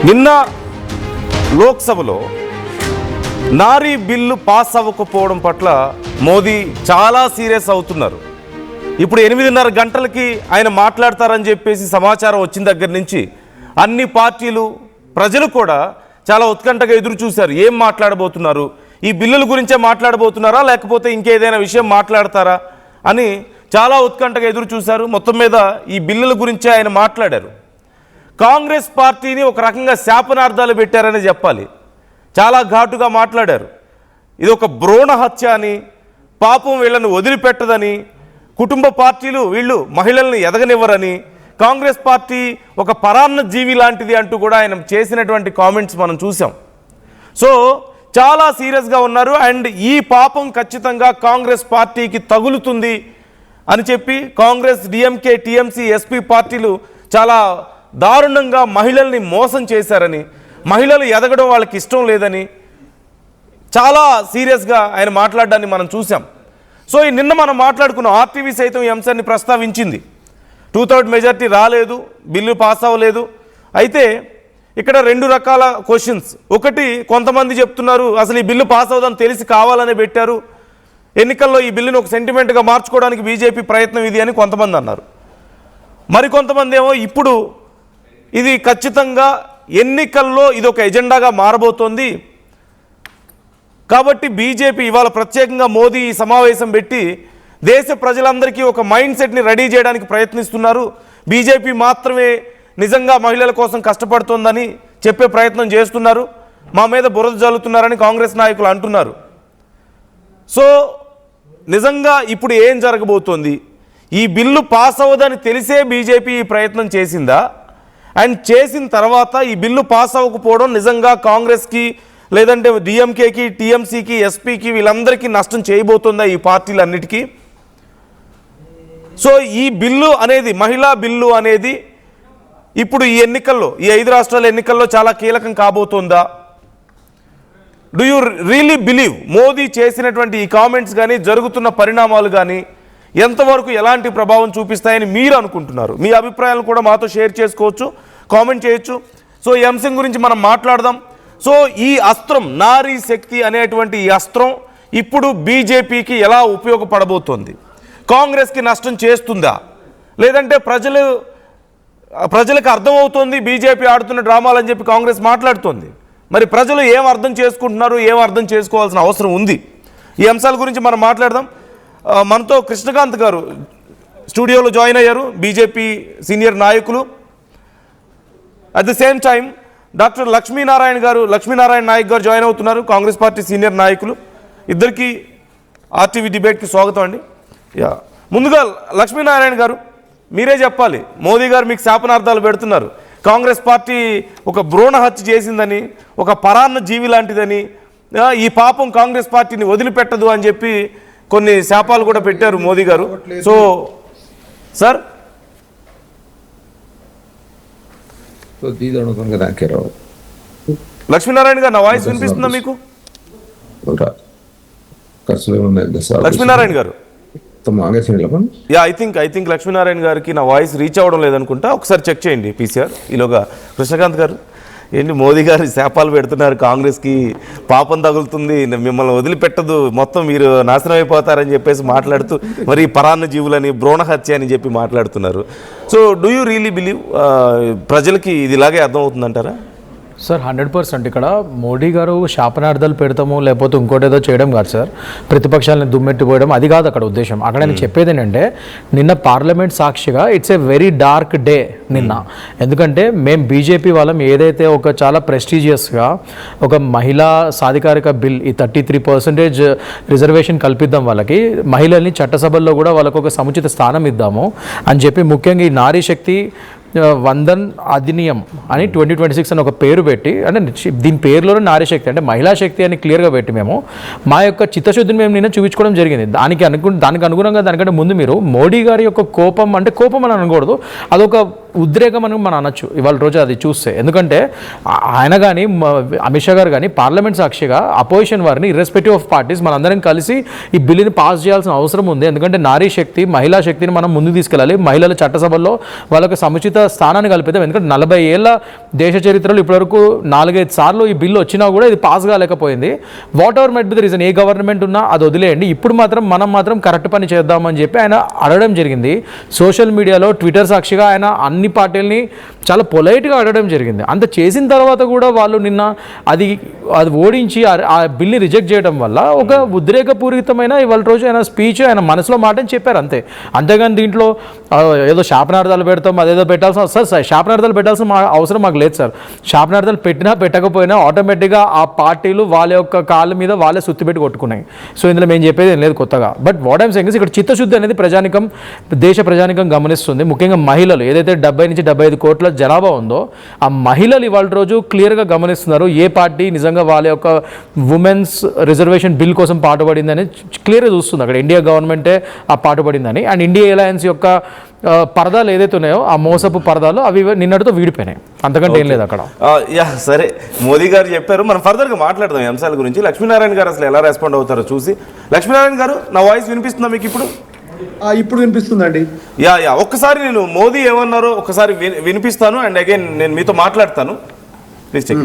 నిన్న లోక్సభలో నారీ bill pass అవ్వకపోవడం పట్ల మోదీ చాలా సీరియస్ అవుతున్నారు. ఇప్పుడు 8:30 గంటలకి ఆయన మాట్లాడతారని చెప్పేసి సమాచారం వచ్చిన దగ్గర నుంచి అన్ని పార్టీలు ప్రజలు కూడా చాలా ఉత్కంఠగా ఎదురు చూశారు. ఏం మాట్లాడబోతున్నారు, ఈ బిల్లుల గురించే మాట్లాడబోతున్నారా లేకపోతే ఇంకేదైనా విషయం మాట్లాడతారా అని చాలా ఉత్కంఠగా ఎదురు చూశారు. మొత్తం మీద ఈ బిల్లుల గురించే ఆయన మాట్లాడారు. కాంగ్రెస్ పార్టీని ఒక రకంగా శాపనార్థాలు పెట్టారని చెప్పాలి. చాలా ఘాటుగా మాట్లాడారు. ఇది ఒక భ్రూణ హత్య అని, పాపం వీళ్ళని వదిలిపెట్టదని, కుటుంబ పార్టీలు వీళ్ళు మహిళల్ని ఎదగనివ్వరని, కాంగ్రెస్ పార్టీ ఒక పరాన్న జీవి లాంటిది అంటూ కూడా ఆయన చేసినటువంటి కామెంట్స్ మనం చూసాం. సో చాలా సీరియస్గా ఉన్నారు. అండ్ ఈ పాపం ఖచ్చితంగా కాంగ్రెస్ పార్టీకి తగులుతుంది అని చెప్పి కాంగ్రెస్, డిఎంకే, టీఎంసీ, ఎస్పీ పార్టీలు చాలా దారుణంగా మహిళల్ని మోసం చేశారని, మహిళలు ఎదగడం వాళ్ళకి ఇష్టం లేదని చాలా సీరియస్గా ఆయన మాట్లాడడాన్ని మనం చూసాం. సో ఈ నిన్న మనం మాట్లాడుకున్నాం, ఆర్టీవీ సైతం ఈ అంశాన్ని ప్రస్తావించింది. 2/3 మెజార్టీ రాలేదు, బిల్లు పాస్ అవ్వలేదు. అయితే ఇక్కడ 2 రకాల క్వశ్చన్స్. ఒకటి, కొంతమంది చెప్తున్నారు అసలు ఈ బిల్లు పాస్ అవుదని తెలిసి కావాలనే పెట్టారు, ఎన్నికల్లో ఈ బిల్లును ఒక సెంటిమెంట్గా మార్చుకోవడానికి బీజేపీ ప్రయత్నం ఇది అని కొంతమంది అన్నారు. మరికొంతమంది ఏమో ఇప్పుడు ఇది ఖచ్చితంగా ఎన్నికల్లో ఇది ఒక ఎజెండాగా మారబోతోంది కాబట్టి బీజేపీ ఇవాళ ప్రత్యేకంగా మోదీ ఈ సమావేశం పెట్టి దేశ ప్రజలందరికీ ఒక మైండ్ సెట్ని రెడీ చేయడానికి ప్రయత్నిస్తున్నారు, బీజేపీ మాత్రమే నిజంగా మహిళల కోసం కష్టపడుతోందని చెప్పే ప్రయత్నం చేస్తున్నారు, మా మీద బురద జల్లుతున్నారని కాంగ్రెస్ నాయకులు అంటున్నారు. సో నిజంగా ఇప్పుడు ఏం జరగబోతోంది, ఈ బిల్లు పాస్ అవ్వదని తెలిసే బీజేపీ ఈ ప్రయత్నం చేసిందా, అండ్ చేసిన తర్వాత ఈ బిల్లు పాస్ అవ్వకపోవడం నిజంగా కాంగ్రెస్కి లేదంటే డిఎంకేకి, టీఎంసీకి, ఎస్పీకి వీళ్ళందరికీ నష్టం చేయబోతుందా ఈ పార్టీలన్నిటికీ? సో ఈ బిల్లు అనేది, మహిళా బిల్లు అనేది ఇప్పుడు ఈ ఎన్నికల్లో, ఈ 5 రాష్ట్రాల ఎన్నికల్లో చాలా కీలకం కాబోతుందా? Do you really believe Modi చేసినటువంటి ఈ కామెంట్స్ కానీ జరుగుతున్న పరిణామాలు కానీ ఎంతవరకు ఎలాంటి ప్రభావం చూపిస్తాయని మీరు అనుకుంటున్నారు? మీ అభిప్రాయాలను కూడా మాతో షేర్ చేసుకోవచ్చు, కామెంట్ చేయొచ్చు. సో ఈ అంశం గురించి మనం మాట్లాడదాం. సో ఈ అస్త్రం, నారీ శక్తి అనేటువంటి ఈ అస్త్రం ఇప్పుడు బీజేపీకి ఎలా ఉపయోగపడబోతోంది? కాంగ్రెస్కి నష్టం చేస్తుందా, లేదంటే ప్రజలకు అర్థమవుతోంది బీజేపీ ఆడుతున్న డ్రామాలని చెప్పి కాంగ్రెస్ మాట్లాడుతోంది? మరి ప్రజలు ఏం అర్థం చేసుకుంటున్నారు, ఏం అర్థం చేసుకోవాల్సిన అవసరం ఉంది? ఈ అంశాల గురించి మనం మాట్లాడదాం. మనతో కృష్ణకాంత్ గారు స్టూడియోలో జాయిన్ అయ్యారు, బీజేపీ సీనియర్ నాయకులు. At the same time doctor Lakshminarayana Nayak గారు జాయిన్ అవుతున్నారు, కాంగ్రెస్ పార్టీ సీనియర్ నాయకులు. ఇద్దరికి ఆర్టీవీ డిబేట్కి స్వాగతం అండి. ముందుగా లక్ష్మీనారాయణ గారు, మీరే చెప్పాలి. మోదీ గారు మీకు శాపనార్థాలు పెడుతున్నారు, కాంగ్రెస్ పార్టీ ఒక భ్రూణ హత్య చేసిందని, ఒక పరాన్న జీవి లాంటిదని, ఈ పాపం కాంగ్రెస్ పార్టీని వదిలిపెట్టదు అని చెప్పి కొన్ని శాపాలు కూడా పెట్టారు మోదీ గారు. సో సార్ లక్ష్మీనారాయణ గారు, నా వాయిస్ వినిపిస్తుందా మీకు? లక్ష్మీనారాయణ గారు, ఐ థింక్ లక్ష్మీనారాయణ గారికి నా వాయిస్ రీచ్ అవ్వడం లేదనుకుంటా, ఒకసారి చెక్ చేయండి పీసీఆర్. ఈలోగా కృష్ణకాంత్ గారు, ఏంటి మోదీ గారు శాపాలు పెడుతున్నారు, కాంగ్రెస్కి పాపం తగులుతుంది, మిమ్మల్ని వదిలిపెట్టదు, మొత్తం మీరు నాశనం అయిపోతారని చెప్పేసి మాట్లాడుతూ మరి పరాన్న జీవులని, భ్రూణ హత్య అని చెప్పి మాట్లాడుతున్నారు. So do you really believe ప్రజలకి ఇది ఇలాగే అర్థమవుతుందంటారా? సార్ 100% ఇక్కడ మోడీ గారు శాపనార్థాలు పెడతాము లేకపోతే ఇంకోటి ఏదో చేయడం కాదు సార్, ప్రతిపక్షాలను దుమ్మెట్టిపోయడం అది కాదు అక్కడ ఉద్దేశం. అక్కడ నేను చెప్పేది ఏంటంటే, నిన్న పార్లమెంట్ సాక్షిగా it's a very dark day నిన్న. ఎందుకంటే మేము బీజేపీ వాళ్ళం ఏదైతే ఒక చాలా ప్రెస్టీజియస్గా ఒక మహిళా సాధికారిక బిల్, ఈ 33% రిజర్వేషన్ కల్పిద్దాం వాళ్ళకి, మహిళల్ని చట్టసభల్లో కూడా వాళ్ళకు ఒక సముచిత స్థానం ఇద్దాము అని చెప్పి, ముఖ్యంగా ఈ నారీ శక్తి వందన్ అధినియం అని 2026 అని ఒక పేరు పెట్టి, అంటే దీని పేరులోనే నారీ శక్తి అంటే మహిళా శక్తి అని క్లియర్గా పెట్టి మేము మా యొక్క చిత్తశుద్ధిని మేము నిన్న చూపించుకోవడం జరిగింది. దానికి అనుగుణంగా, దానికంటే ముందు మీరు మోడీ గారి యొక్క కోపం, అంటే కోపం అని అనకూడదు, అదొక ఉద్రేకం అని మనం అనొచ్చు ఇవాళ రోజు అది చూస్తే. ఎందుకంటే ఆయన కానీ అమిత్ షా గారు కానీ పార్లమెంట్ సాక్షిగా అపోజిషన్ వారిని ఇర్రెస్పెక్టివ్ ఆఫ్ పార్టీస్ మనందరం కలిసి ఈ బిల్లుని పాస్ చేయాల్సిన అవసరం ఉంది. ఎందుకంటే నారీ శక్తి, మహిళా శక్తిని మనం ముందుకు తీసుకెళ్ళాలి. మహిళల చట్టసభల్లో వాళ్ళకి సముచిత స్థానాన్ని కల్పిద్దాం. ఎందుకంటే 40 ఏళ్ల దేశ చరిత్రలో ఇప్పటివరకు 4-5 సార్లు ఈ బిల్లు వచ్చినా కూడా ఇది పాస్ కాలేకపోయింది. Whatever might be the reason, ఏ గవర్నమెంట్ ఉన్నా అది వదిలేయండి, ఇప్పుడు మాత్రం మనం మాత్రం కరెక్ట్ పని చేద్దామని చెప్పి ఆయన అడగడం జరిగింది. సోషల్ మీడియాలో ట్విట్టర్ సాక్షిగా ఆయన అన్ని పార్టీలని చాలా పొలైట్గా అడగడం జరిగింది. అంత చేసిన తర్వాత కూడా వాళ్ళు నిన్న అది ఓడించి ఆ బిల్ని రిజెక్ట్ చేయడం వల్ల ఒక ఉద్రేకపూరితమైన ఇవాళ రోజు ఆయన స్పీచ్, ఆయన మనసులో మాటని చెప్పారు అంతే. అంతేగాని దీంట్లో ఏదో శాపనార్థాలు పెడతాం అదేదో పెట్టాల్సిన సార్ శాపనార్థాలు పెట్టాల్సిన అవసరం మాకు లేదు సార్. శాపనార్థాలు పెట్టినా పెట్టకపోయినా ఆటోమేటిక్గా ఆ పార్టీలు వాళ్ళ యొక్క కాళ్ళ మీద వాళ్ళే సుత్తి పెట్టి కొట్టుకున్నాయి. సో ఇందులో మేము చెప్పేది ఏం లేదు కొత్తగా. But what I'm saying is ఇక్కడ చిత్తశుద్ధి అనేది దేశ ప్రజానికం గమనిస్తుంది. ముఖ్యంగా మహిళలు, ఏదైతే 70 నుంచి 75 కోట్ల జనాభా ఉందో ఆ మహిళలు ఇవాళ రోజు క్లియర్గా గమనిస్తున్నారు ఏ పార్టీ నిజంగా వాళ్ళ యొక్క ఉమెన్స్ రిజర్వేషన్ బిల్ కోసం పాటుపడిందని క్లియర్గా చూస్తుంది. అక్కడ ఇండియా గవర్నమెంటే ఆ పాటుపడిందని. అండ్ ఇండియా అలయన్స్ యొక్క పరదాలు ఏదైతే ఉన్నాయో ఆ మోసపు పరదాలు అవి నిన్నటితో వీడిపోయినాయి. అంతకంటే ఏం లేదు అక్కడ. యా సరే, మోదీ గారు చెప్పారు, మనం ఫర్దర్గా మాట్లాడదాం ఈ అంశాల గురించి. లక్ష్మీనారాయణ గారు అసలు ఎలా రెస్పాండ్ అవుతారో చూసి. లక్ష్మీనారాయణ గారు, నా వాయిస్ వినిపిస్తుందా మీకు ఇప్పుడు? ఇప్పుడు వినిపిస్తుందండి. యా ఒక్కసారి నేను మోదీ ఏమన్నారో ఒకసారి వినిపిస్తాను అండ్ అగైన్ నేను మీతో మాట్లాడతాను. Please check.